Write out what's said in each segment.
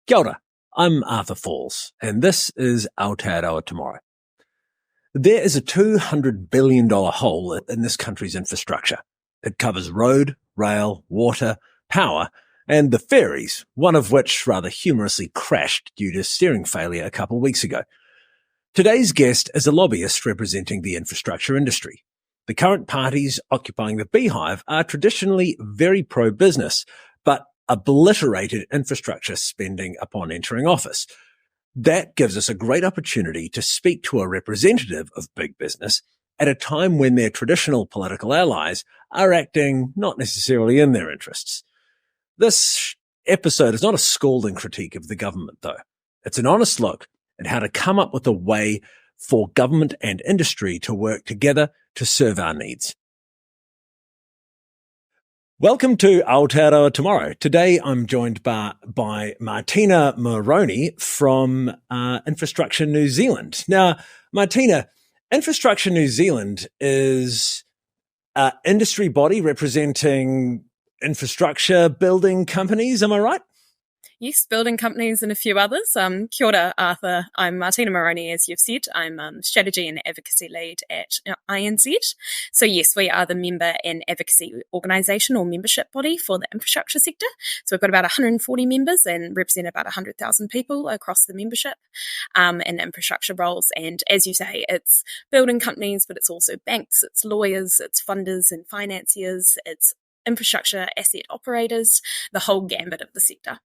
Kia ora, I'm Arthur Falls, and this is Aotearoa Tomorrow. There is a $200 billion hole in this country's infrastructure. It covers road, rail, water, power, and the ferries, one of which rather humorously crashed due to steering failure a couple of weeks ago. Today's guest is a lobbyist representing the infrastructure industry. The current parties occupying the beehive are traditionally very pro-business, but obliterated infrastructure spending upon entering office. That gives us a great opportunity to speak to a representative of big business at a time when their traditional political allies are acting not necessarily in their interests. This episode is not a scalding critique of the government, though. It's an honest look at how to come up with a way for government and industry to work together to serve our needs. Welcome to Aotearoa Tomorrow. Today I'm joined by Martina Moroney from Infrastructure New Zealand. Now, Martina, Infrastructure New Zealand is an industry body representing infrastructure building companies, am I right? Yes, building companies and a few others. Kia ora, Arthur. I'm Martina Moroney, as you've said. I'm Strategy and Advocacy Lead at INZ. So yes, we are the member and advocacy organisation or membership body for the infrastructure sector. So we've got about 140 members and represent about 100,000 people across the membership and infrastructure roles. And as you say, it's building companies, but it's also banks, it's lawyers, it's funders and financiers, it's infrastructure asset operators, the whole gambit of the sector.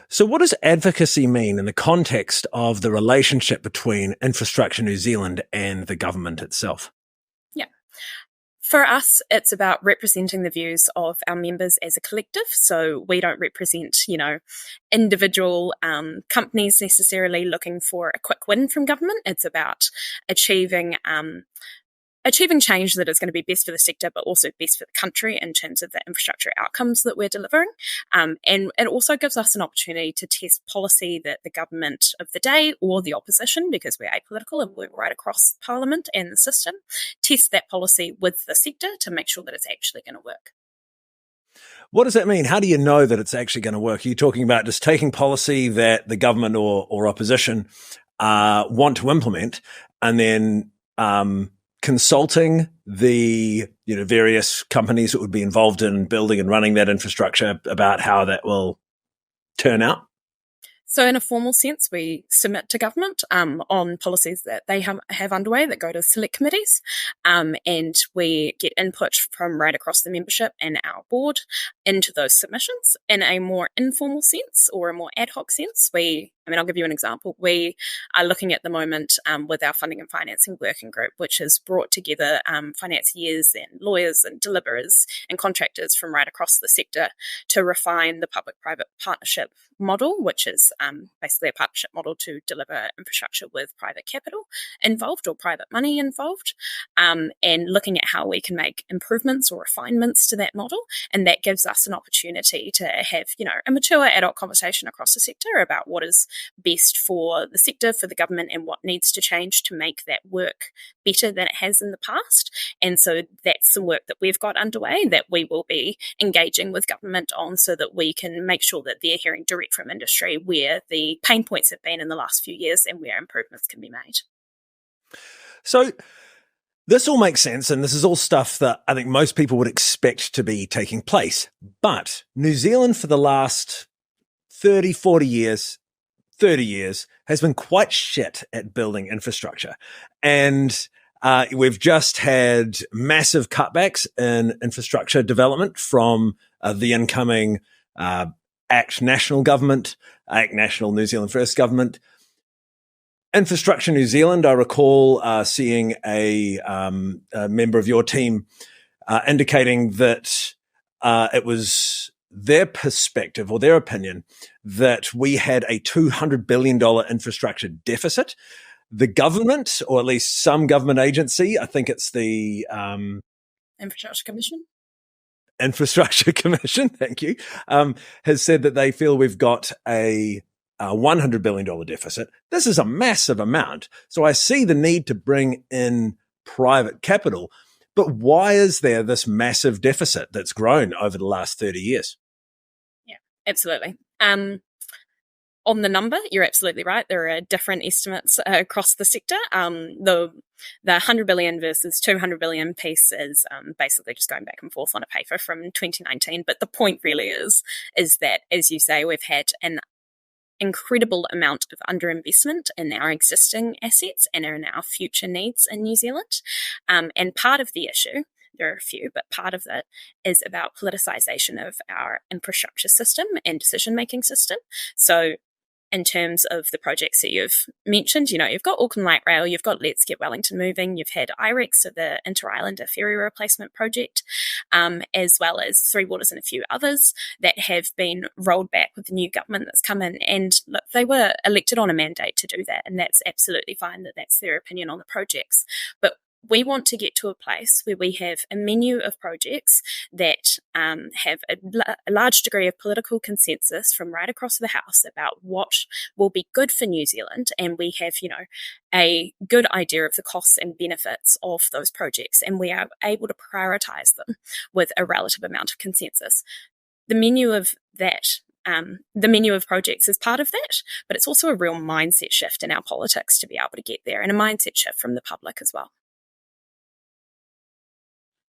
So what does advocacy mean in the context of the relationship between Infrastructure New Zealand and the government itself? Yeah. For us, it's about representing the views of our members as a collective. So we don't represent, individual companies necessarily looking for a quick win from government. It's about achieving change that is going to be best for the sector, but also best for the country in terms of the infrastructure outcomes that we're delivering. And it also gives us an opportunity to test policy that the government of the day or the opposition, because we're apolitical and we're right across Parliament and the system, test that policy with the sector to make sure that it's actually going to work. What does that mean? How do you know that it's actually going to work? Are you talking about just taking policy that the government or opposition want to implement and then consulting the various companies that would be involved in building and running that infrastructure about how that will turn out? So in a formal sense, we submit to government on policies that they have underway that go to select committees, and we get input from right across the membership and our board into those submissions. In a more informal sense or a more ad hoc sense, I'll give you an example. We are looking at the moment with our funding and financing working group, which has brought together financiers and lawyers and deliverers and contractors from right across the sector to refine the public-private partnership model, which is basically a partnership model to deliver infrastructure with private capital involved or private money involved, and looking at how we can make improvements or refinements to that model. And that gives us an opportunity to have, a mature adult conversation across the sector about what is best for the sector, for the government, and what needs to change to make that work better than it has in the past. And so that's some work that we've got underway that we will be engaging with government on so that we can make sure that they're hearing direct from industry where the pain points have been in the last few years and where improvements can be made. So this all makes sense, and this is all stuff that I think most people would expect to be taking place. But New Zealand for the last 30 years has been quite shit at building infrastructure. And we've just had massive cutbacks in infrastructure development from the incoming ACT National government, ACT National New Zealand First government. Infrastructure New Zealand, I recall seeing a member of your team indicating that it was their perspective or their opinion that we had a $200 billion infrastructure deficit. The government, or at least some government agency, I think it's the Infrastructure Commission, thank you, has said that they feel we've got a $100 billion deficit. This is a massive amount. So I see the need to bring in private capital. But why is there this massive deficit that's grown over the last 30 years? Yeah, absolutely. on the number, you're absolutely right. There are different estimates across the sector. The 100 billion versus 200 billion piece is basically just going back and forth on a paper from 2019. But the point really is that, as you say, we've had an incredible amount of underinvestment in our existing assets and in our future needs in New Zealand. And part of the issue, there are a few, but part of it is about politicization of our infrastructure system and decision-making system. So in terms of the projects that you've mentioned, you've got Auckland Light Rail, you've got Let's Get Wellington Moving, you've had IREX, so the Inter-Islander Ferry Replacement Project, as well as Three Waters and a few others that have been rolled back with the new government that's come in. And look, they were elected on a mandate to do that, and that's absolutely fine that that's their opinion on the projects. But we want to get to a place where we have a menu of projects that have a large degree of political consensus from right across the House about what will be good for New Zealand, and we have, a good idea of the costs and benefits of those projects, and we are able to prioritise them with a relative amount of consensus. The menu of projects is part of that, but it's also a real mindset shift in our politics to be able to get there, and a mindset shift from the public as well.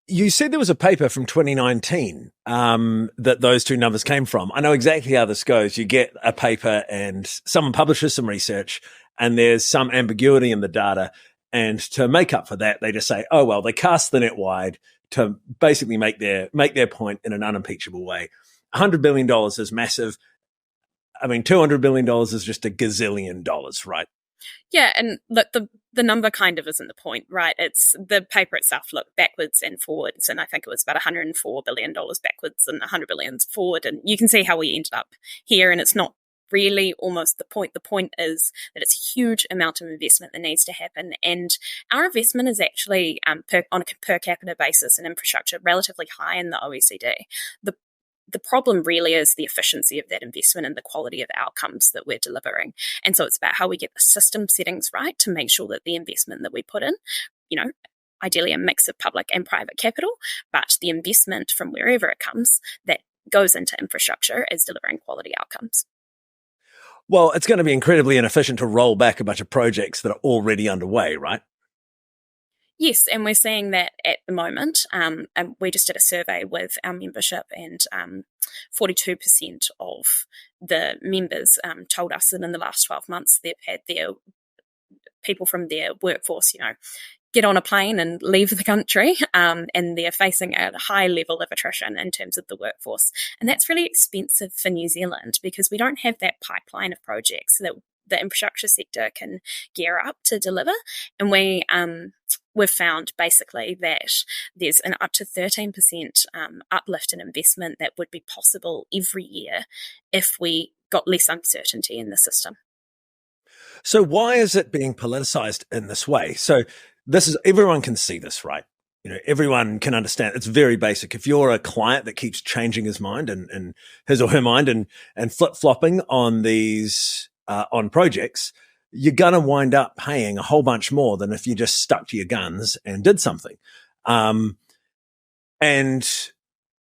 You said there was a paper from 2019 that those two numbers came from. I know exactly how this goes. You get a paper and someone publishes some research and there's some ambiguity in the data. And to make up for that, they just say, oh, well, they cast the net wide to basically make their point in an unimpeachable way. $100 billion is massive. I mean, $200 billion is just a gazillion dollars, right? Yeah, and look, the number kind of isn't the point, right? It's the paper itself looked backwards and forwards, and I think it was about $104 billion backwards and $100 billion forward, and you can see how we ended up here, and it's not really almost the point. The point is that it's a huge amount of investment that needs to happen, and our investment is actually, on a per capita basis in infrastructure, relatively high in the OECD. The problem really is the efficiency of that investment and the quality of outcomes that we're delivering. And so it's about how we get the system settings right to make sure that the investment that we put in, ideally a mix of public and private capital, but the investment from wherever it comes that goes into infrastructure is delivering quality outcomes. Well, it's going to be incredibly inefficient to roll back a bunch of projects that are already underway, right? Yes, and we're seeing that at the moment. And we just did a survey with our membership, and 42% of the members told us that in the last 12 months they've had their people from their workforce, get on a plane and leave the country, and they're facing a high level of attrition in terms of the workforce. And that's really expensive for New Zealand because we don't have that pipeline of projects that the infrastructure sector can gear up to deliver. And we've found basically that there's an up to 13% uplift in investment that would be possible every year if we got less uncertainty in the system. So why is it being politicized in this way? So everyone can see this, right? Everyone can understand. It's very basic. If you're a client that keeps changing his mind and his or her mind and flip-flopping on these on projects, you're going to wind up paying a whole bunch more than if you just stuck to your guns and did something. And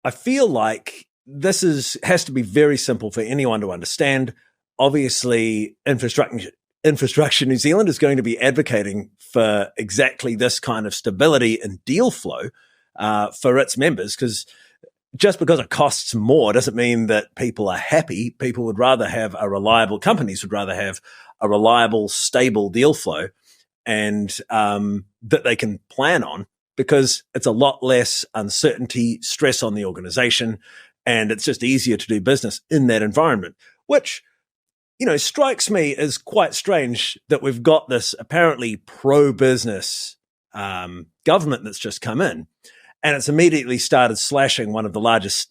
I feel like this has to be very simple for anyone to understand. Obviously, Infrastructure New Zealand is going to be advocating for exactly this kind of stability and deal flow for its members, because just because it costs more doesn't mean that people are happy. People would rather have companies would rather have a reliable, stable deal flow and that they can plan on, because it's a lot less uncertainty, stress on the organization, and it's just easier to do business in that environment, which, strikes me as quite strange that we've got this apparently pro-business government that's just come in, and it's immediately started slashing one of the largest,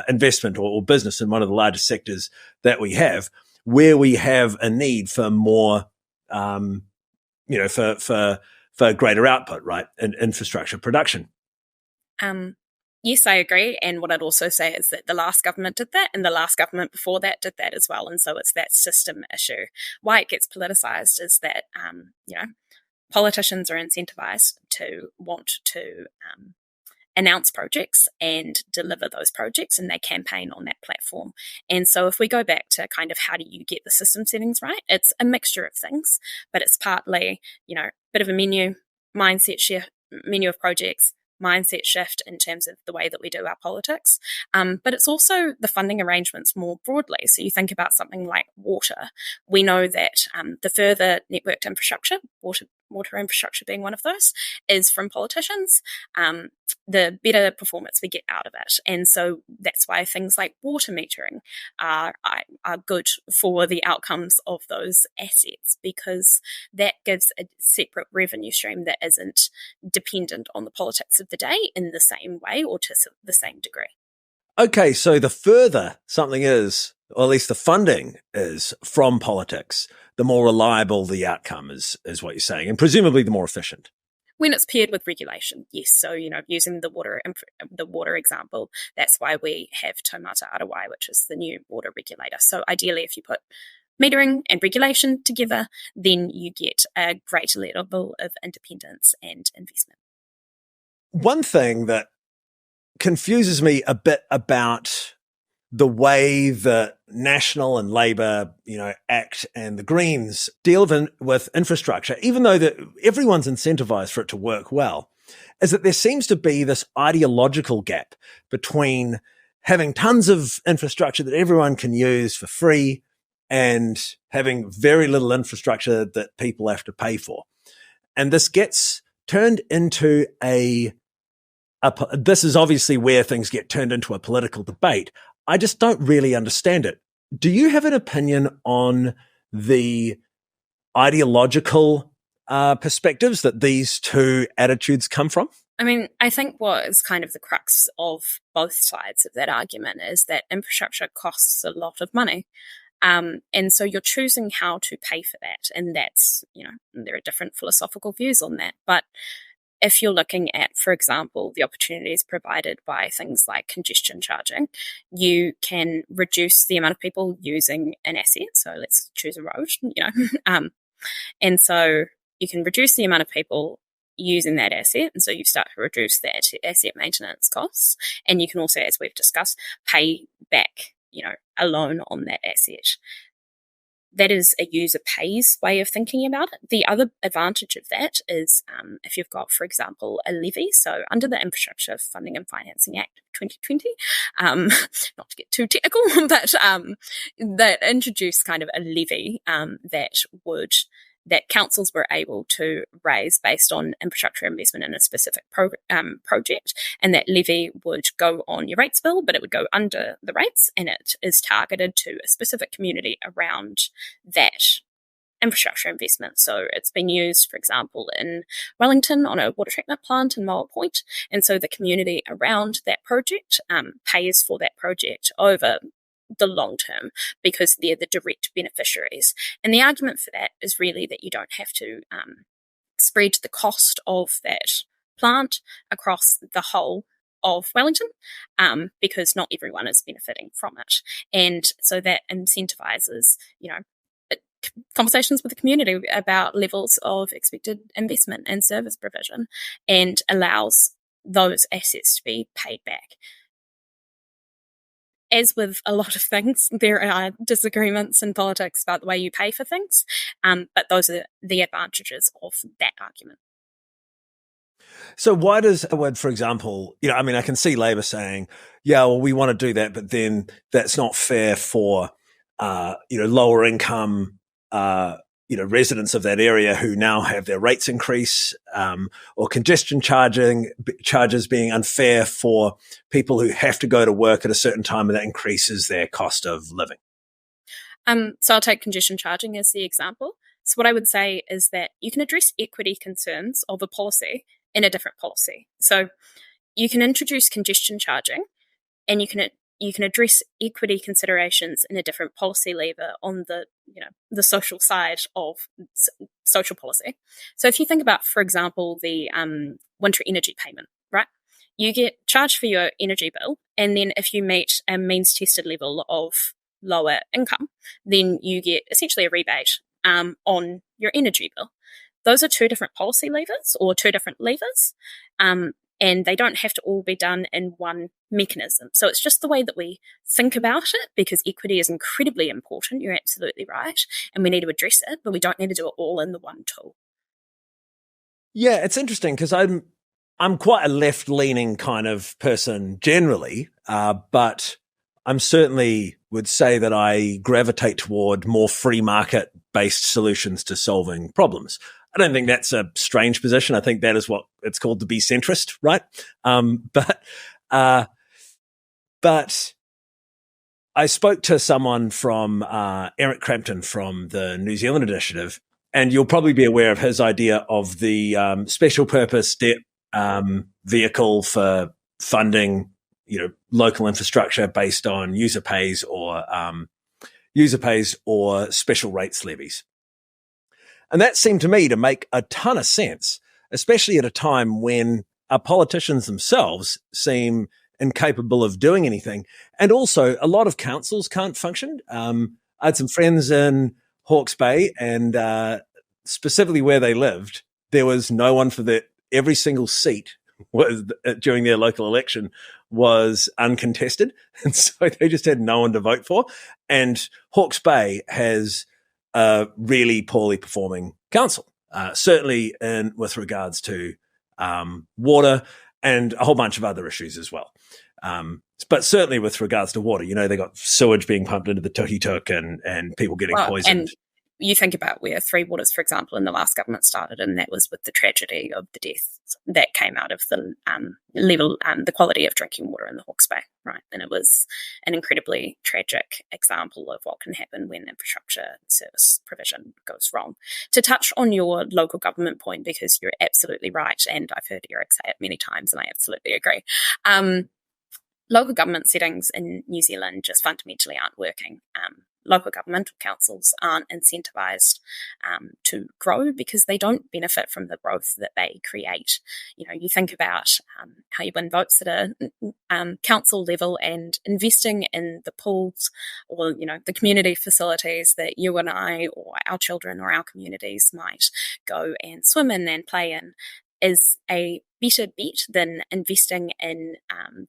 investment or business in one of the largest sectors that we have, where we have a need for more, for greater output, right, in infrastructure production. Yes, I agree. And what I'd also say is that the last government did that, and the last government before that did that as well. And so it's that system issue. Why it gets politicized is that, politicians are incentivized to want to announce projects and deliver those projects, and they campaign on that platform. And so if we go back to kind of how do you get the system settings right, it's a mixture of things, but it's partly, bit of a mindset shift, menu of projects, mindset shift in terms of the way that we do our politics. But it's also the funding arrangements more broadly. So you think about something like water. We know that the further networked infrastructure, water infrastructure being one of those, is from politicians, the better performance we get out of it. And so that's why things like water metering are good for the outcomes of those assets, because that gives a separate revenue stream that isn't dependent on the politics of the day in the same way or to the same degree. Okay, so the further something is, or at least the funding is from politics, the more reliable the outcome is what you're saying, and presumably the more efficient. When it's paired with regulation, yes. So, using the water example, that's why we have Taumata Arawai, which is the new water regulator. So ideally, if you put metering and regulation together, then you get a greater level of independence and investment. One thing that confuses me a bit about the way that National and Labour, ACT and the Greens deal with infrastructure, even though that everyone's incentivized for it to work well, is that there seems to be this ideological gap between having tons of infrastructure that everyone can use for free and having very little infrastructure that people have to pay for. And this gets turned into this is obviously where things get turned into a political debate. I just don't really understand it. Do you have an opinion on the ideological perspectives that these two attitudes come from? I mean, I think what is kind of the crux of both sides of that argument is that infrastructure costs a lot of money. And so you're choosing how to pay for that. And that's, there are different philosophical views on that. But if you're looking at, for example, the opportunities provided by things like congestion charging, you can reduce the amount of people using an asset. So let's choose a road, and so you can reduce the amount of people using that asset. And so you start to reduce the asset maintenance costs. And you can also, as we've discussed, pay back, a loan on that asset. That is a user pays way of thinking about it. The other advantage of that is if you've got, for example, a levy. So under the Infrastructure Funding and Financing Act 2020, not to get too technical, but that introduced kind of a levy that councils were able to raise based on infrastructure investment in a specific project. And that levy would go on your rates bill, but it would go under the rates, and it is targeted to a specific community around that infrastructure investment. So it's been used, for example, in Wellington on a water treatment plant in Moa Point. And so the community around that project pays for that project over the long term because they're the direct beneficiaries. And the argument for that is really that you don't have to spread the cost of that plant across the whole of Wellington because not everyone is benefiting from it. And so that incentivizes, conversations with the community about levels of expected investment and service provision and allows those assets to be paid back. As with a lot of things, there are disagreements in politics about the way you pay for things, but those are the advantages of that argument. So why does, for example, I can see Labour saying, yeah, well, we want to do that, but then that's not fair for, lower income, residents of that area who now have their rates increase, or congestion charges being unfair for people who have to go to work at a certain time, and that increases their cost of living. So I'll take congestion charging as the example. So what I would say is that you can address equity concerns of a policy in a different policy. So you can introduce congestion charging, and you can address equity considerations in a different policy lever on the social side of social policy. So if you think about, for example, the winter energy payment, right? You get charged for your energy bill, and then if you meet a means tested level of lower income, then you get essentially a rebate on your energy bill. Those are two different policy levers or two different levers. and they don't have to all be done in one mechanism. So it's just the way that we think about it, because equity is incredibly important. You're absolutely right. And we need to address it, but we don't need to do it all in the one tool. Yeah, it's interesting because I'm quite a left-leaning kind of person generally, but I'm certainly would say that I gravitate toward more free market-based solutions to solving problems. I don't think that's a strange position. I think that is what it's called to be centrist, right? But I spoke to someone from Eric Crampton from the New Zealand Initiative, and you'll probably be aware of his idea of the special purpose debt vehicle for funding, local infrastructure based on user pays or special rates levies. And that seemed to me to make a ton of sense, especially at a time when our politicians themselves seem incapable of doing anything. And also a lot of councils can't function. I had some friends in Hawke's Bay, and specifically where they lived, there was no one for that. Every single seat was during their local election was uncontested. And so they just had no one to vote for. And Hawke's Bay has a really poorly performing council, certainly with regards to water and a whole bunch of other issues as well. But certainly with regards to water, they got sewage being pumped into the Tuhituk and people getting poisoned. And you think about where Three Waters, for example, in the last government started, and that was with the tragedy of the deaths that came out of the the quality of drinking water in the Hawke's Bay, right? And it was an incredibly tragic example of what can happen when infrastructure service provision goes wrong. To touch on your local government point, because you're absolutely right, and I've heard Eric say it many times, and I absolutely agree. Local government settings in New Zealand just fundamentally aren't working. Local governmental councils aren't incentivised to grow because they don't benefit from the growth that they create. You think about how you win votes at a council level, and investing in the pools or, the community facilities that you and I or our children or our communities might go and swim in and play in is a better bet than investing in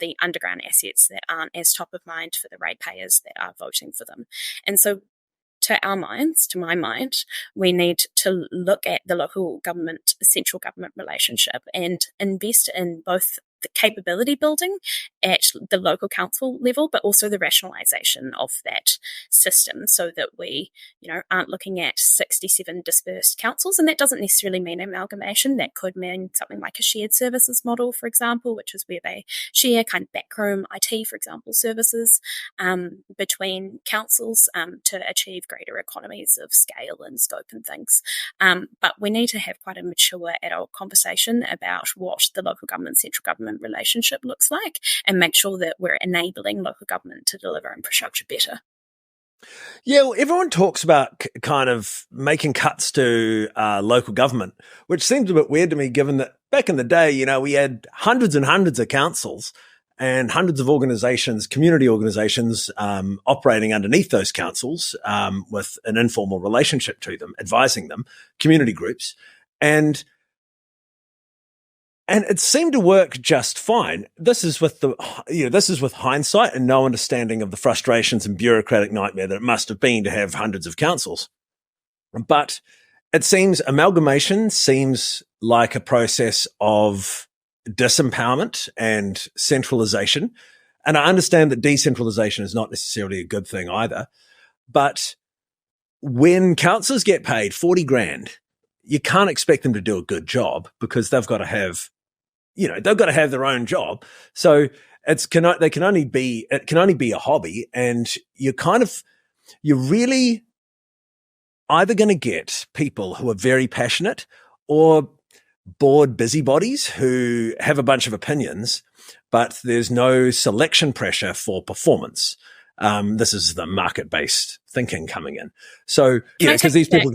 the underground assets that aren't as top of mind for the ratepayers that are voting for them. And so to my mind, we need to look at the local government, central government relationship and invest in both the capability building at the local council level, but also the rationalisation of that system so that we, aren't looking at 67 dispersed councils. And that doesn't necessarily mean amalgamation. That could mean something like a shared services model, for example, which is where they share kind of backroom IT, for example, services between councils to achieve greater economies of scale and scope and things. But we need to have quite a mature adult conversation about what the local government, central government relationship looks like, and make sure that we're enabling local government to deliver infrastructure better. Yeah, well, everyone talks about kind of making cuts to local government, which seems a bit weird to me, given that back in the day, we had hundreds and hundreds of councils and hundreds of organizations, community organizations, operating underneath those councils with an informal relationship to them, advising them, community groups. And it seemed to work just fine. This is with hindsight and no understanding of the frustrations and bureaucratic nightmare that it must have been to have hundreds of councils. But it seems amalgamation seems like a process of disempowerment and centralization. And I understand that decentralization is not necessarily a good thing either. But when councillors get paid 40 grand, you can't expect them to do a good job because they've got to have their own job. So it can only be a hobby, and you're really either going to get people who are very passionate or bored busybodies who have a bunch of opinions, but there's no selection pressure for performance. This is the market-based thinking coming in. So, because these people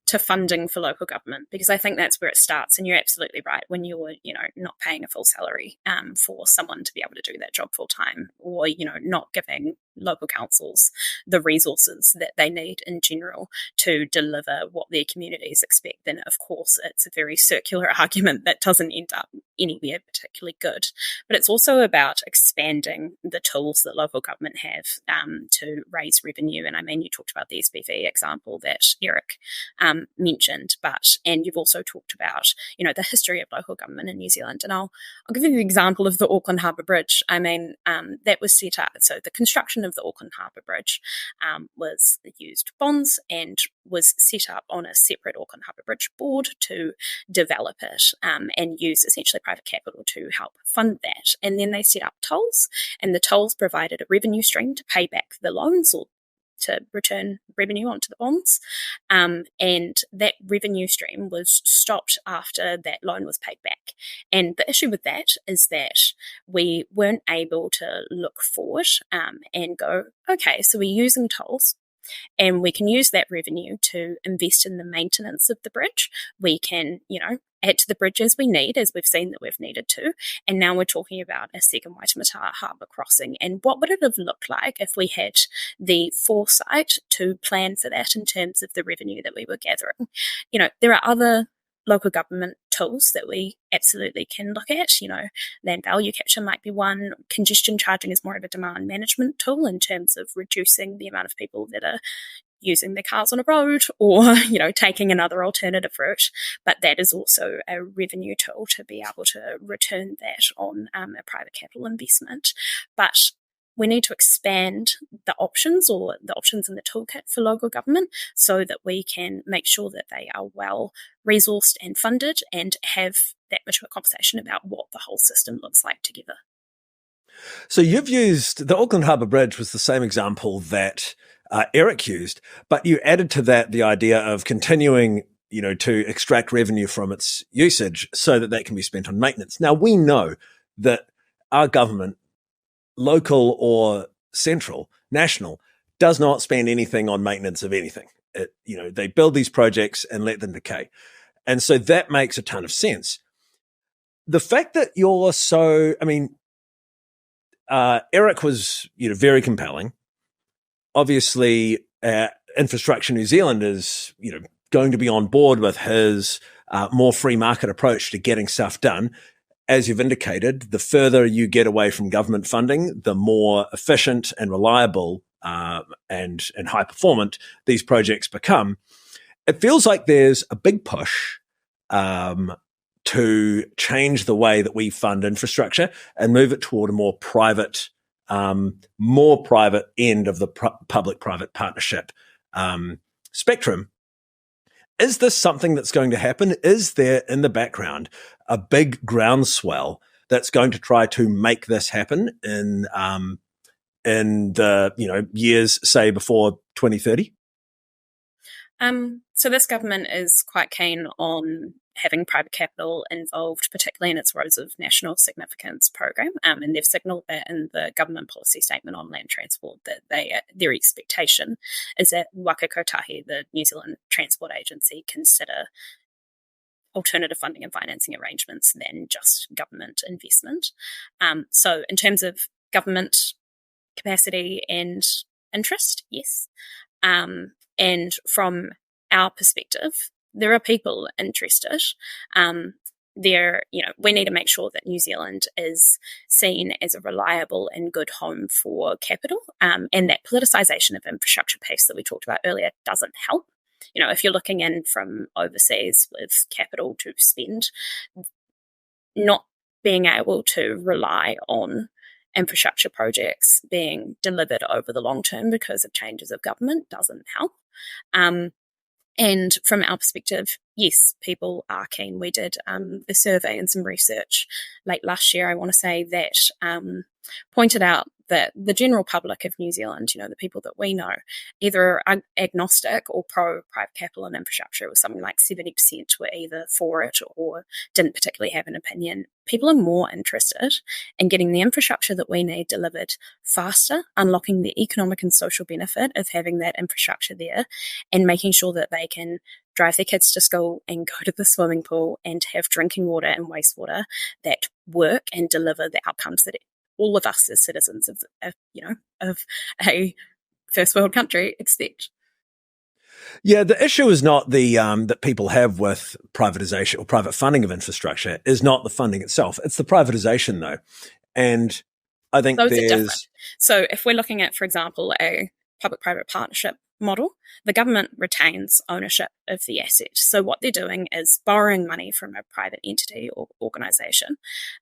to funding for local government, because I think that's where it starts. And you're absolutely right. When you're, not paying a full salary for someone to be able to do that job full time, or, not giving local councils the resources that they need in general to deliver what their communities expect, then of course it's a very circular argument that doesn't end up anywhere particularly good. But it's also about expanding the tools that local government have to raise revenue. And I mean, you talked about the SPV example that Eric mentioned, and you've also talked about, the history of local government in New Zealand. And I'll give you the example of the Auckland Harbour Bridge. I mean, that was set up. So the construction of the Auckland Harbour Bridge was used bonds and was set up on a separate Auckland Harbour Bridge board to develop it and use essentially private capital to help fund that. And then they set up tolls, and the tolls provided a revenue stream to pay back the loans or to return revenue onto the bonds. And that revenue stream was stopped after that loan was paid back. And the issue with that is that we weren't able to look forward and go, okay, so we're using tolls, and we can use that revenue to invest in the maintenance of the bridge. We can, add to the bridge as we need, as we've seen that we've needed to. And now we're talking about a second Waitemata harbour crossing. And what would it have looked like if we had the foresight to plan for that in terms of the revenue that we were gathering? There are other local government tools that we absolutely can look at. Land value capture might be one. Congestion charging is more of a demand management tool in terms of reducing the amount of people that are using their cars on a road or, taking another alternative route. But that is also a revenue tool to be able to return that on a private capital investment. But we need to expand the options or the options in the toolkit for local government so that we can make sure that they are well resourced and funded and have that mature conversation about what the whole system looks like together. So you've used the Auckland Harbour Bridge was the same example that Eric used, but you added to that the idea of continuing, to extract revenue from its usage so that can be spent on maintenance. Now, we know that our government, local or central, national, does not spend anything on maintenance of anything. They build these projects and let them decay. And so that makes a ton of sense. The fact that you're so, Eric was, very compelling. Obviously, Infrastructure New Zealand is, going to be on board with his more free market approach to getting stuff done. As you've indicated, the further you get away from government funding, the more efficient and reliable and high performant these projects become. It feels like there's a big push to change the way that we fund infrastructure and move it toward a more private end of the public-private partnership spectrum. Is this something that's going to happen? Is there in the background a big groundswell that's going to try to make this happen in the years, say, before 2030? So this government is quite keen on having private capital involved, particularly in its Roads of National Significance program. And they've signalled that in the government policy statement on land transport that their expectation is that Waka Kotahi, the New Zealand Transport Agency, consider alternative funding and financing arrangements than just government investment. So in terms of government capacity and interest, yes. And from our perspective, there are people interested. We need to make sure that New Zealand is seen as a reliable and good home for capital, and that politicization of infrastructure piece that we talked about earlier doesn't help. If you're looking in from overseas with capital to spend, not being able to rely on infrastructure projects being delivered over the long term because of changes of government doesn't help. And from our perspective, yes, people are keen. We did a survey and some research late last year, I want to say, that pointed out that the general public of New Zealand, the people that we know, either are agnostic or pro-private capital and infrastructure. It was something like 70% were either for it or didn't particularly have an opinion. People are more interested in getting the infrastructure that we need delivered faster, unlocking the economic and social benefit of having that infrastructure there, and making sure that they can drive their kids to school and go to the swimming pool and have drinking water and wastewater that work and deliver the outcomes that all of us as citizens of a first world country expect. Yeah, the issue is not the that people have with privatization or private funding of infrastructure is not the funding itself. It's the privatization, though. And I think Those are different. So if we're looking at, for example, a public-private partnership model, the government retains ownership of the asset. So what they're doing is borrowing money from a private entity or organisation.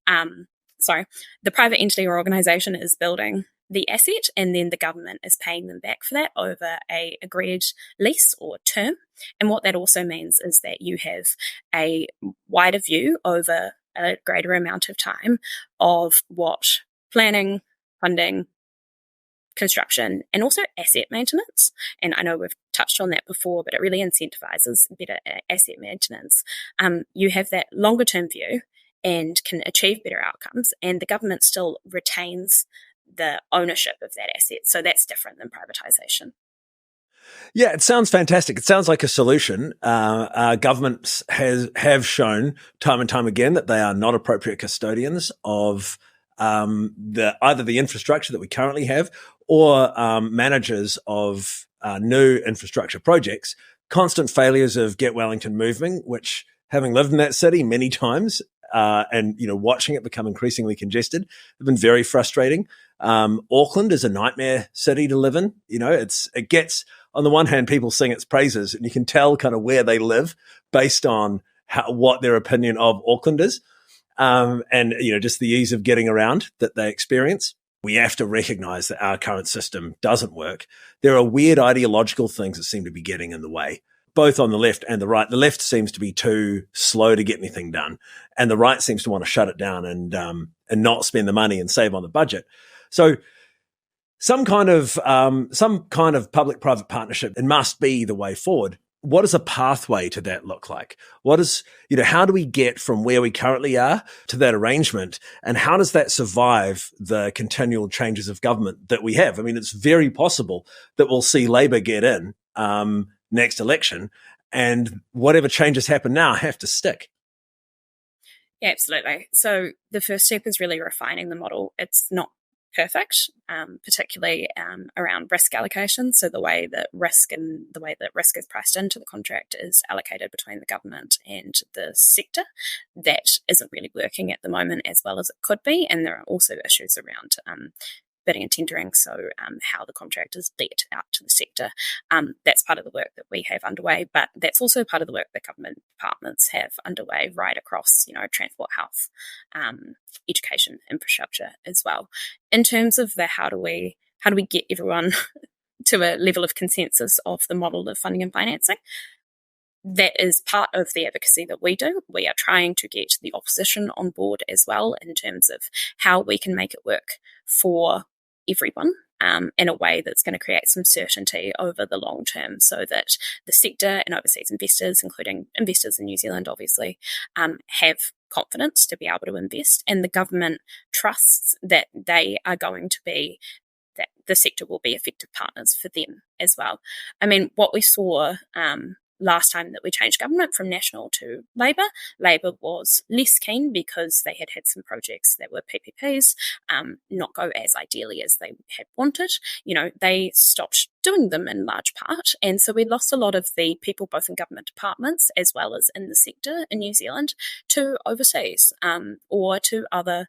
The private entity or organisation is building the asset, and then the government is paying them back for that over a agreed lease or term. And what that also means is that you have a wider view over a greater amount of time of what planning, funding, construction, and also asset maintenance. And I know we've touched on that before, but it really incentivizes better asset maintenance. You have that longer term view and can achieve better outcomes, and the government still retains the ownership of that asset. So that's different than privatization. Yeah, it sounds fantastic. It sounds like a solution. Governments have shown time and time again that they are not appropriate custodians of either the infrastructure that we currently have or managers of new infrastructure projects. Constant failures of Get Wellington moving, which, having lived in that city many times and watching it become increasingly congested, have been very frustrating. Auckland is a nightmare city to live in. It gets, on the one hand, people sing its praises, and you can tell kind of where they live based on what their opinion of Auckland is. And just the ease of getting around that they experience. We have to recognize that our current system doesn't work. There are weird ideological things that seem to be getting in the way, both on the left and the right. The left seems to be too slow to get anything done, and the right seems to want to shut it down and not spend the money and save on the budget. So some kind of public-private partnership, it must be the way forward. What does a pathway to that look like? How do we get from where we currently are to that arrangement? And how does that survive the continual changes of government that we have? I mean, it's very possible that we'll see Labor get in next election, and whatever changes happen now have to stick. Yeah, absolutely. So the first step is really refining the model. It's not perfect, particularly around risk allocation. So the way that risk is priced into the contract is allocated between the government and the sector. That isn't really working at the moment as well as it could be. And there are also issues around bidding and tendering, so how the contract is let out to the sector. That's part of the work that we have underway, but that's also part of the work that government departments have underway right across, transport, health, education, infrastructure as well. In terms of the how do we get everyone to a level of consensus of the model of funding and financing, that is part of the advocacy that we do. We are trying to get the opposition on board as well in terms of how we can make it work for everyone in a way that's going to create some certainty over the long term, so that the sector and overseas investors, including investors in New Zealand, obviously, have confidence to be able to invest, and the government trusts that they are going to be, that the sector will be effective partners for them as well. I mean, what we saw last time that we changed government from National to Labor was less keen because they had some projects that were PPPs not go as ideally as they had wanted. They stopped doing them in large part. And so we lost a lot of the people, both in government departments as well as in the sector in New Zealand, to overseas or to other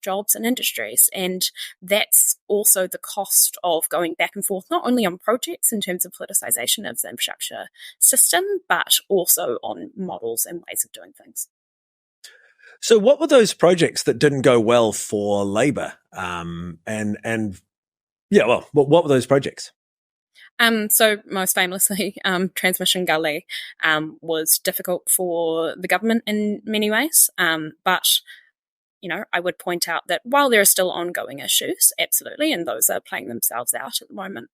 jobs and industries. And that's also the cost of going back and forth, not only on projects in terms of politicization of the infrastructure system, but also on models and ways of doing things. So what were those projects that didn't go well for Labor? What were those projects? So most famously, Transmission Gully was difficult for the government in many ways, but I would point out that while there are still ongoing issues, absolutely, and those are playing themselves out at the moment,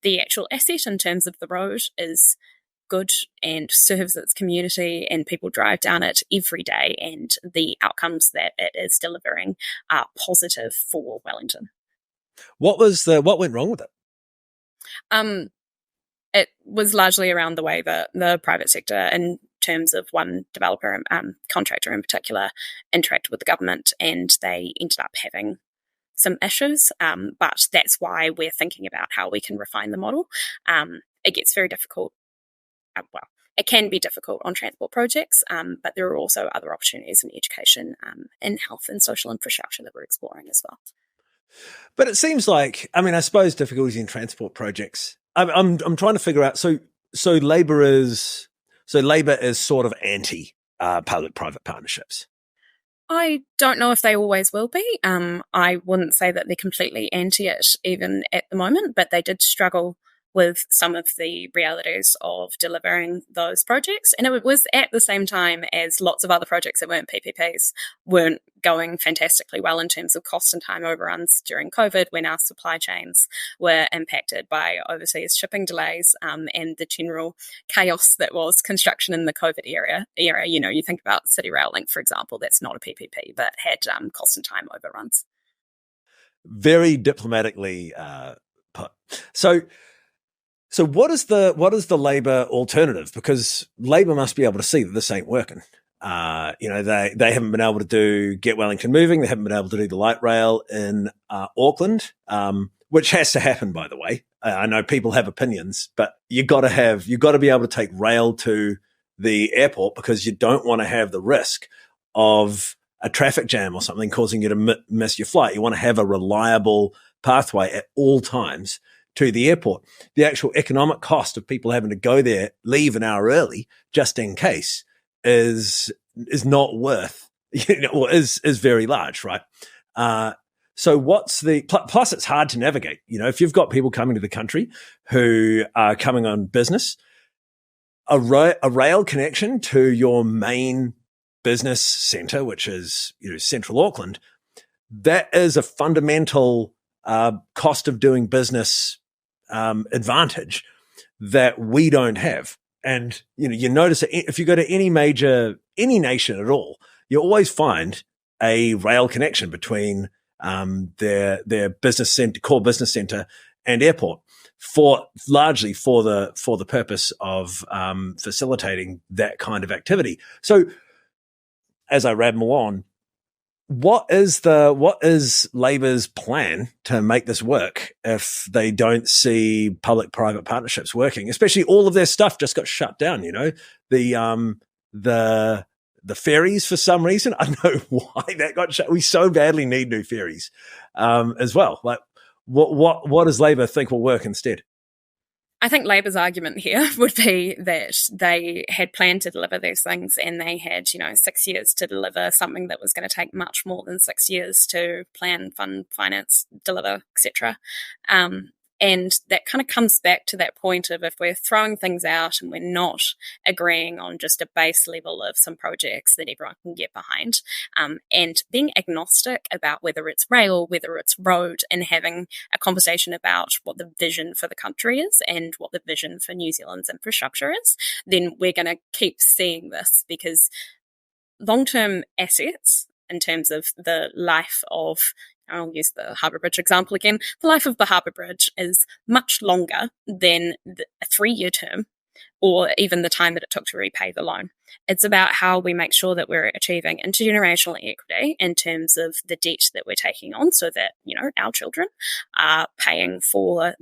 the actual asset in terms of the road is good and serves its community, and people drive down it every day, and the outcomes that it is delivering are positive for Wellington. What went wrong with it? It was largely around the way that the private sector, and terms of one developer, contractor in particular, interacted with the government, and they ended up having some issues. But that's why we're thinking about how we can refine the model. It gets very difficult. It can be difficult on transport projects, but there are also other opportunities in education, in health and social infrastructure that we're exploring as well. But it seems like, I suppose difficulties in transport projects. I'm trying to figure out. So Labor is sort of anti public-private partnerships. I don't know if they always will be. I wouldn't say that they're completely anti it even at the moment, but they did struggle with some of the realities of delivering those projects. And it was at the same time as lots of other projects that weren't PPPs weren't going fantastically well in terms of cost and time overruns during COVID, when our supply chains were impacted by overseas shipping delays, and the general chaos that was construction in the COVID era. You think about City Rail Link, for example, that's not a PPP, but had cost and time overruns. Very diplomatically put. So what is the Labor alternative? Because Labor must be able to see that this ain't working. They haven't been able to get Wellington moving. They haven't been able to do the light rail in Auckland, which has to happen, by the way. I know people have opinions, but you got to be able to take rail to the airport, because you don't want to have the risk of a traffic jam or something causing you to miss your flight. You want to have a reliable pathway at all times to the airport. The actual economic cost of people having to go there, leave an hour early just in case, is not worth, is very large, right? So what's plus it's hard to navigate. If you've got people coming to the country who are coming on business, a rail connection to your main business centre, which is central Auckland, that is a fundamental cost of doing business advantage that we don't have. And you notice that if you go to any nation at all, you always find a rail connection between their business center, core business center, and airport, largely for the purpose of facilitating that kind of activity. So, as I ramble on, what is Labor's plan to make this work if they don't see public-private partnerships working? Especially all of their stuff just got shut down. The ferries, for some reason, I don't know why that got shut. We so badly need new ferries as well. Like, what does Labor think will work instead? I think Labor's argument here would be that they had planned to deliver these things, and they had, 6 years to deliver something that was going to take much more than 6 years to plan, fund, finance, deliver, etc. And that kind of comes back to that point of, if we're throwing things out and we're not agreeing on just a base level of some projects that everyone can get behind, and being agnostic about whether it's rail, whether it's road, and having a conversation about what the vision for the country is and what the vision for New Zealand's infrastructure is, then we're going to keep seeing this, because long-term assets, in terms of the life of, I'll use the Harbour Bridge example again. The life of the Harbour Bridge is much longer than a 3-year term, or even the time that it took to repay the loan. It's about how we make sure that we're achieving intergenerational equity in terms of the debt that we're taking on, so that, our children are paying for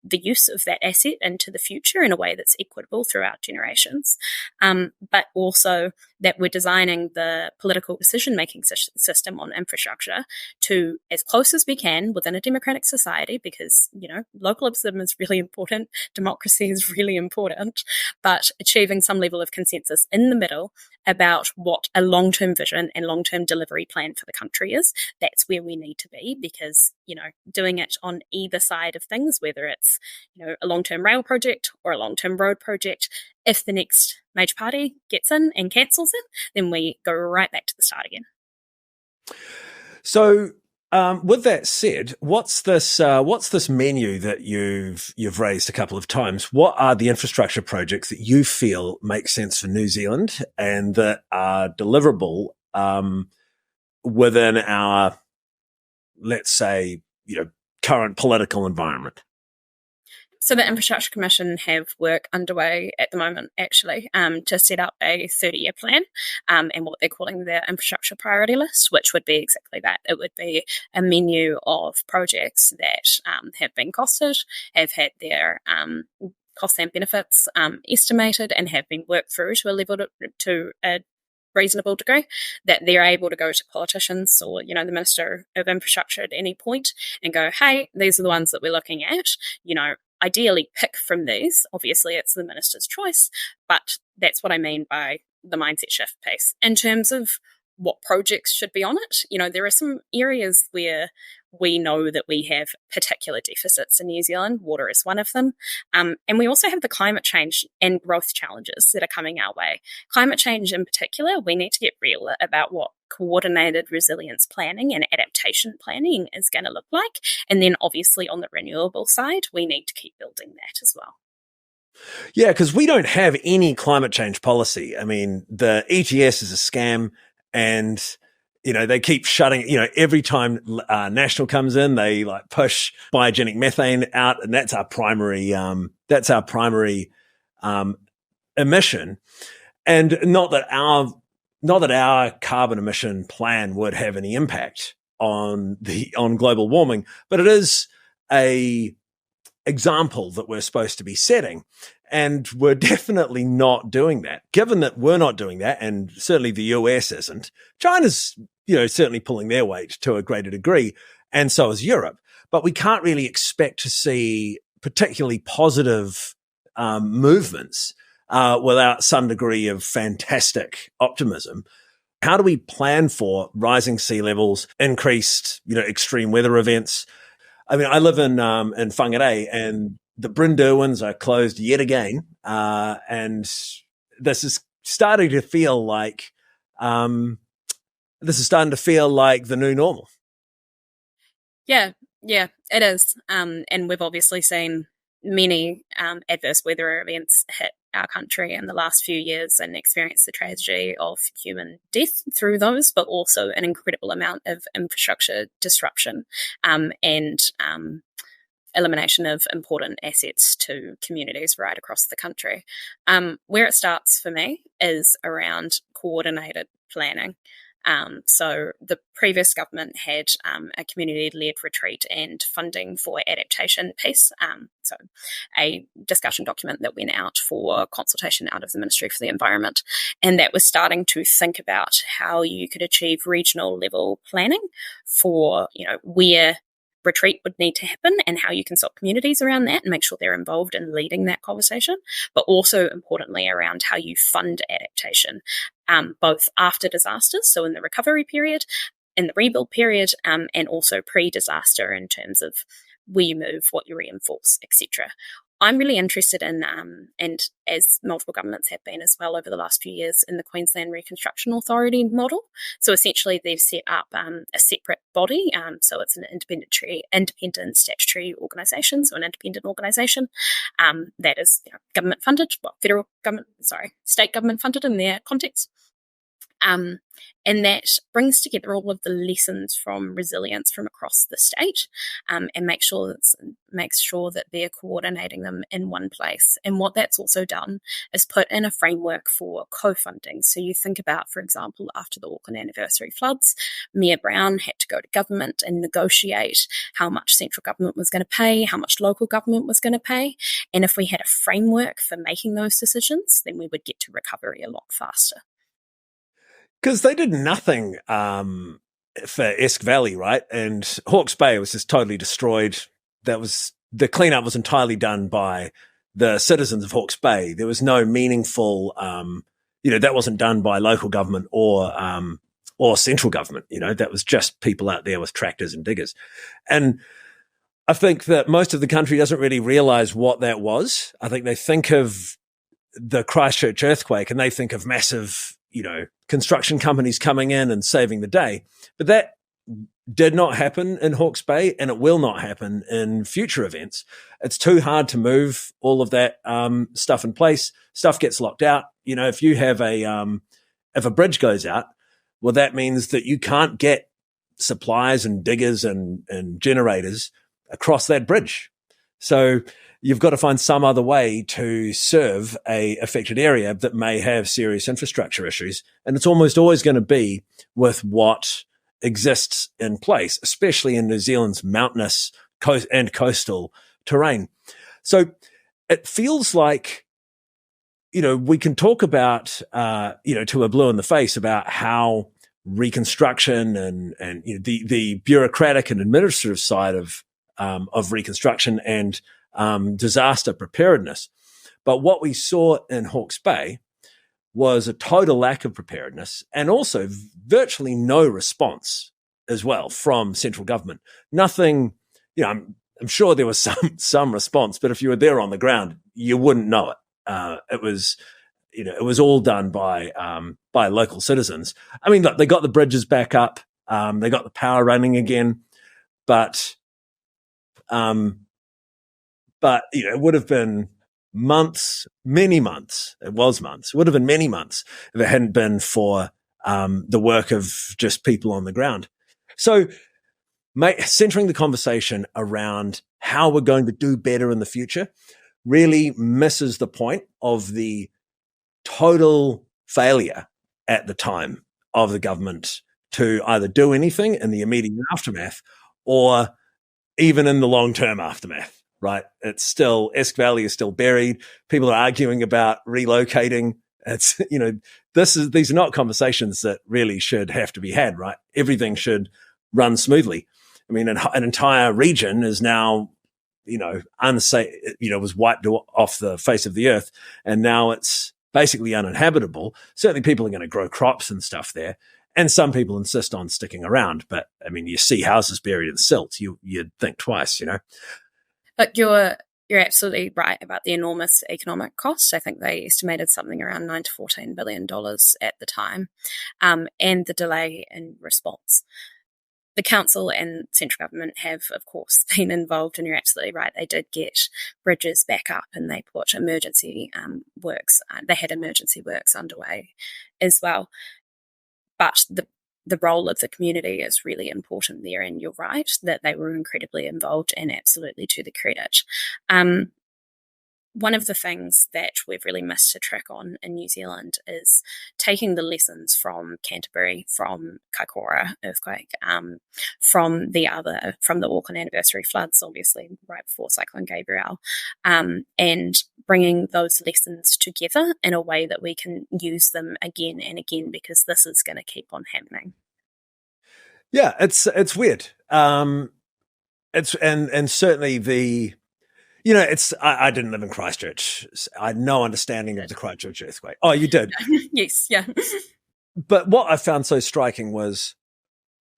the use of that asset into the future in a way that's equitable throughout generations, but also that we're designing the political decision-making system on infrastructure to, as close as we can within a democratic society, because, localism is really important, democracy is really important, but achieving some level of consensus in the middle about what a long-term vision and long-term delivery plan for the country is. That's where we need to be, because, doing it on either side of things, whether it's, a long-term rail project or a long-term road project, if the next major party gets in and cancels it, then we go right back to the start again. So, with that said, what's this menu that you've raised a couple of times? What are the infrastructure projects that you feel make sense for New Zealand and that are deliverable within our, let's say, current political environment? So the Infrastructure Commission have work underway at the moment, actually, to set up a 30-year plan and what they're calling their infrastructure priority list, which would be exactly that. It would be a menu of projects that have been costed, have had their costs and benefits estimated, and have been worked through to a reasonable degree, that they're able to go to politicians or, the Minister of Infrastructure at any point and go, hey, these are the ones that we're looking at, ideally pick from these. Obviously, it's the minister's choice, but that's what I mean by the mindset shift piece. In terms of what projects should be on it, there are some areas where we know that we have particular deficits in New Zealand. Water is one of them. And we also have the climate change and growth challenges that are coming our way. Climate change in particular, we need to get real about what coordinated resilience planning and adaptation planning is going to look like. And then obviously on the renewable side, we need to keep building that as well. Yeah, because we don't have any climate change policy. I mean, the ETS is a scam, and they keep shutting, every time National comes in, they push biogenic methane out, and that's our primary emission. And not that our carbon emission plan would have any impact on global warming, but it is a example that we're supposed to be setting. And we're definitely not doing that. Given that we're not doing that, and certainly the US isn't, China's, certainly pulling their weight to a greater degree, and so is Europe. But we can't really expect to see particularly positive movements without some degree of fantastic optimism. How do we plan for rising sea levels, increased, extreme weather events? I mean, I live in Whangarei, and the Brynderwyns are closed yet again, and this is starting to feel like the new normal. Yeah, it is, and we've obviously seen many adverse weather events hit our country in the last few years and experienced the tragedy of human death through those, but also an incredible amount of infrastructure disruption and elimination of important assets to communities right across the country. Where it starts for me is around coordinated planning. So the previous government had a community-led retreat and funding for adaptation piece. So a discussion document that went out for consultation out of the Ministry for the Environment. And that was starting to think about how you could achieve regional level planning for, where retreat would need to happen and how you consult communities around that and make sure they're involved in leading that conversation, but also importantly around how you fund adaptation, both after disasters, so in the recovery period, in the rebuild period, and also pre-disaster in terms of where you move, what you reinforce, etc. I'm really interested in, and as multiple governments have been as well over the last few years, in the Queensland Reconstruction Authority model. So essentially they've set up a separate body, so it's an independent statutory organisation, so an independent organisation that is government funded, state government funded in their context. And that brings together all of the lessons from resilience from across the state and makes sure that they're coordinating them in one place. And what that's also done is put in a framework for co-funding. So you think about, for example, after the Auckland anniversary floods, Mayor Brown had to go to government and negotiate how much central government was going to pay, how much local government was going to pay. And if we had a framework for making those decisions, then we would get to recovery a lot faster. Because they did nothing for Esk Valley, right? And Hawke's Bay was just totally destroyed. The cleanup was entirely done by the citizens of Hawke's Bay. There was no meaningful, that wasn't done by local government or central government. That was just people out there with tractors and diggers. And I think that most of the country doesn't really realize what that was. I think they think of the Christchurch earthquake and they think of massive, construction companies coming in and saving the day. But that did not happen in Hawke's Bay, and it will not happen in future events. It's too hard to move all of that stuff in place. Stuff gets locked out. If you have if a bridge goes out, well, that means that you can't get supplies and diggers and generators across that bridge. So you've got to find some other way to serve a affected area that may have serious infrastructure issues. And it's almost always going to be with what exists in place, especially in New Zealand's mountainous and coastal terrain. So it feels like, we can talk about, to a blue in the face about how reconstruction and the bureaucratic and administrative side of reconstruction and disaster preparedness. But what we saw in Hawke's Bay was a total lack of preparedness and also virtually no response as well from central government. Nothing, I'm sure there was some response, but if you were there on the ground, you wouldn't know it. It was all done by local citizens. I mean, look, they got the bridges back up, they got the power running again, but it would have been months, many months. It was months. It would have been many months if it hadn't been for the work of just people on the ground. So, centering the conversation around how we're going to do better in the future really misses the point of the total failure at the time of the government to either do anything in the immediate aftermath or even in the long-term aftermath, right? It's still, Esk Valley is still buried. People are arguing about relocating. It's, these are not conversations that really should have to be had, right? Everything should run smoothly. I mean, an entire region is now, unsafe, was wiped off the face of the earth, and now it's basically uninhabitable. Certainly people are going to grow crops and stuff there. And some people insist on sticking around. But I mean, you see houses buried in silt, you'd think twice, But you're absolutely right about the enormous economic cost. I think they estimated something around $9 to $14 billion at the time, and the delay in response. The council and central government have, of course, been involved, and you're absolutely right. They did get bridges back up, and they put emergency works. They had emergency works underway as well. But the role of the community is really important there, and you're right that they were incredibly involved, and absolutely to the credit. One of the things that we've really missed a track on in New Zealand is taking the lessons from Canterbury, from Kaikoura earthquake, from the Auckland anniversary floods, obviously right before Cyclone Gabrielle, and bringing those lessons together in a way that we can use them again and again, because this is going to keep on happening. Yeah, it's weird. It's and certainly the. I didn't live in Christchurch. I had no understanding of the Christchurch earthquake. Oh, you did? Yes, yeah. But what I found so striking was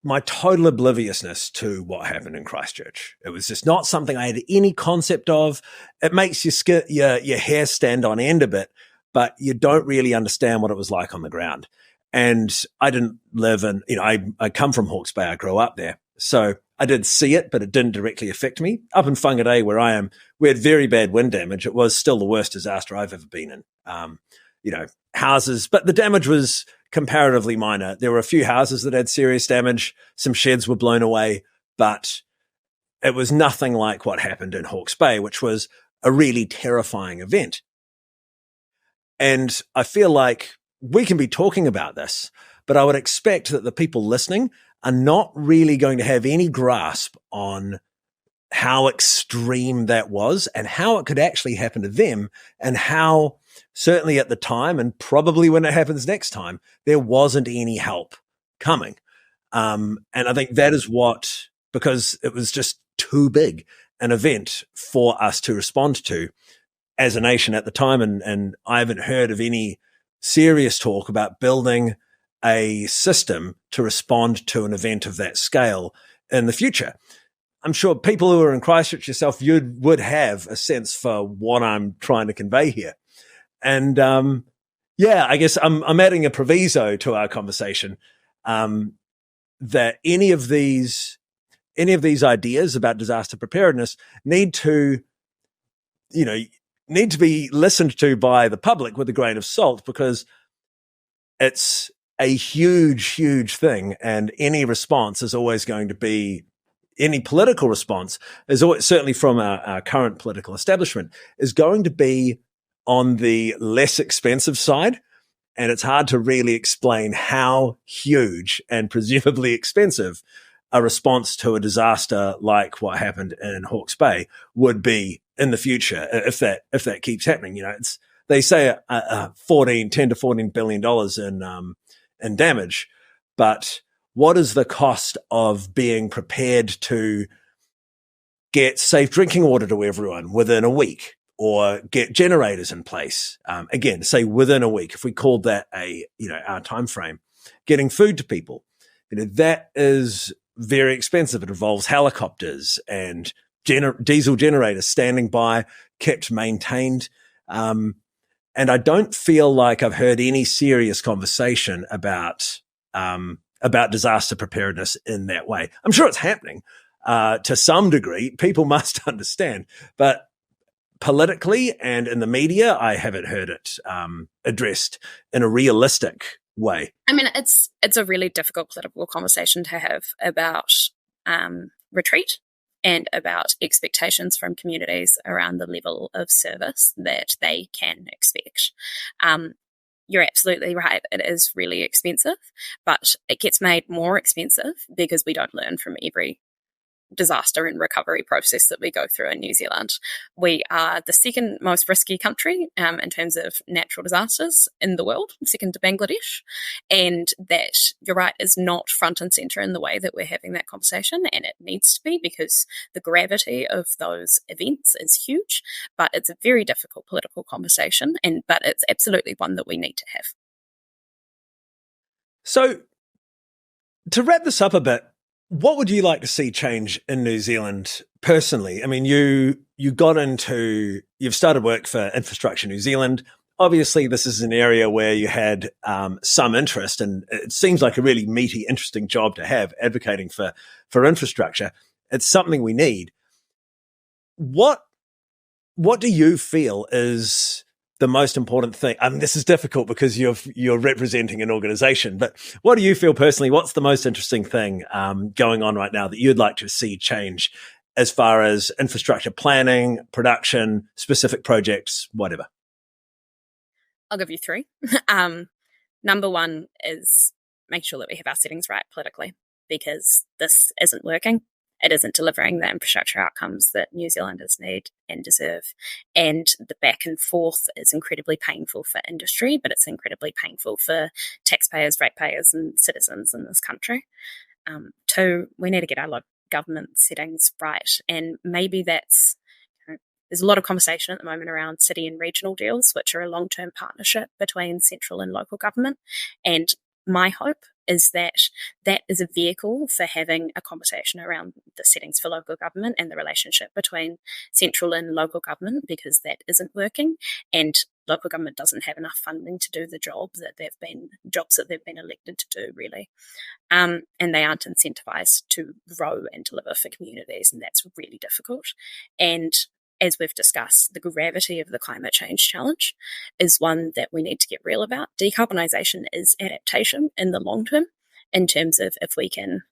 my total obliviousness to what happened in Christchurch. It was just not something I had any concept of. It makes your hair stand on end a bit, but you don't really understand what it was like on the ground. And I didn't live in, I come from Hawke's Bay. I grew up there. So I did see it, but it didn't directly affect me. Up in Whangarei, where I am, we had very bad wind damage. It was still the worst disaster I've ever been in. Houses, but the damage was comparatively minor. There were a few houses that had serious damage. Some sheds were blown away, but it was nothing like what happened in Hawke's Bay, which was a really terrifying event. And I feel like we can be talking about this, but I would expect that the people listening are not really going to have any grasp on how extreme that was and how it could actually happen to them, and how certainly at the time, and probably when it happens next time, there wasn't any help coming. And I think that is because it was just too big an event for us to respond to as a nation at the time. And I haven't heard of any serious talk about building a system to respond to an event of that scale in the future. I'm sure people who are in Christchurch yourself, you would have a sense for what I'm trying to convey here. And I guess I'm adding a proviso to our conversation, that any of these ideas about disaster preparedness need to be listened to by the public with a grain of salt, because it's a huge, huge thing, and any response is always going to be, any political response is always, certainly from our current political establishment, is going to be on the less expensive side. And it's hard to really explain how huge and presumably expensive a response to a disaster like what happened in Hawke's Bay would be in the future if that keeps happening. You know, they say 10 to $14 billion in damage, but what is the cost of being prepared to get safe drinking water to everyone within a week, or get generators in place? Again, say within a week, if we called that our time frame, getting food to people, that is very expensive. It involves helicopters and diesel generators standing by, kept maintained. And I don't feel like I've heard any serious conversation about disaster preparedness in that way. I'm sure it's happening to some degree. People must understand, but politically and in the media, I haven't heard it addressed in a realistic way. I mean, it's a really difficult political conversation to have about retreat and about expectations from communities around the level of service that they can expect. You're absolutely right. It is really expensive, but it gets made more expensive because we don't learn from every disaster and recovery process that we go through in New Zealand. We are the second most risky country in terms of natural disasters in the world, second to Bangladesh. And that, you're right, is not front and centre in the way that we're having that conversation. And it needs to be, because the gravity of those events is huge, but it's a very difficult political conversation. But it's absolutely one that we need to have. So to wrap this up a bit, what would you like to see change in New Zealand personally? I mean, you've started work for Infrastructure New Zealand. Obviously, this is an area where you had some interest, and it seems like a really meaty, interesting job to have, advocating for infrastructure. It's something we need. What do you feel is the most important thing? I mean, this is difficult because you're representing an organization, but what do you feel personally? What's the most interesting thing going on right now that you'd like to see change as far as infrastructure planning, production, specific projects, whatever? I'll give you three. Number one is make sure that we have our settings right politically, because this isn't working. It isn't delivering the infrastructure outcomes that New Zealanders need and deserve. And the back and forth is incredibly painful for industry, but it's incredibly painful for taxpayers, ratepayers, and citizens in this country. Two, we need to get our local government settings right. And maybe there's a lot of conversation at the moment around city and regional deals, which are a long-term partnership between central and local government. And my hope is that is a vehicle for having a conversation around the settings for local government and the relationship between central and local government, because that isn't working, and local government doesn't have enough funding to do the jobs that they've been elected to do, really. And they aren't incentivised to grow and deliver for communities, and that's really difficult. And as we've discussed, the gravity of the climate change challenge is one that we need to get real about. Decarbonisation is adaptation in the long term, in terms of if we can,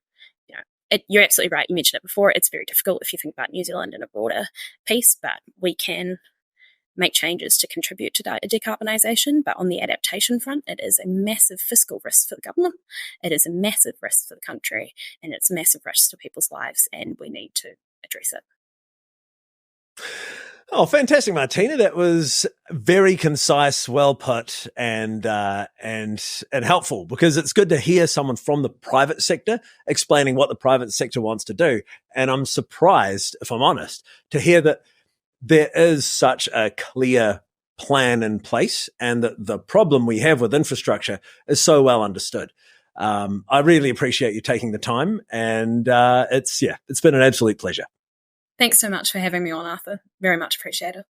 you're absolutely right, you mentioned it before, it's very difficult if you think about New Zealand in a broader piece, but we can make changes to contribute to decarbonisation. But on the adaptation front, it is a massive fiscal risk for the government, it is a massive risk for the country, and it's a massive risk to people's lives, and we need to address it. Oh, fantastic, Martina. That was very concise, well put, and helpful, because it's good to hear someone from the private sector explaining what the private sector wants to do. And I'm surprised, if I'm honest, to hear that there is such a clear plan in place, and that the problem we have with infrastructure is so well understood. I really appreciate you taking the time, and it's been an absolute pleasure. Thanks so much for having me on, Arthur. Very much appreciate it.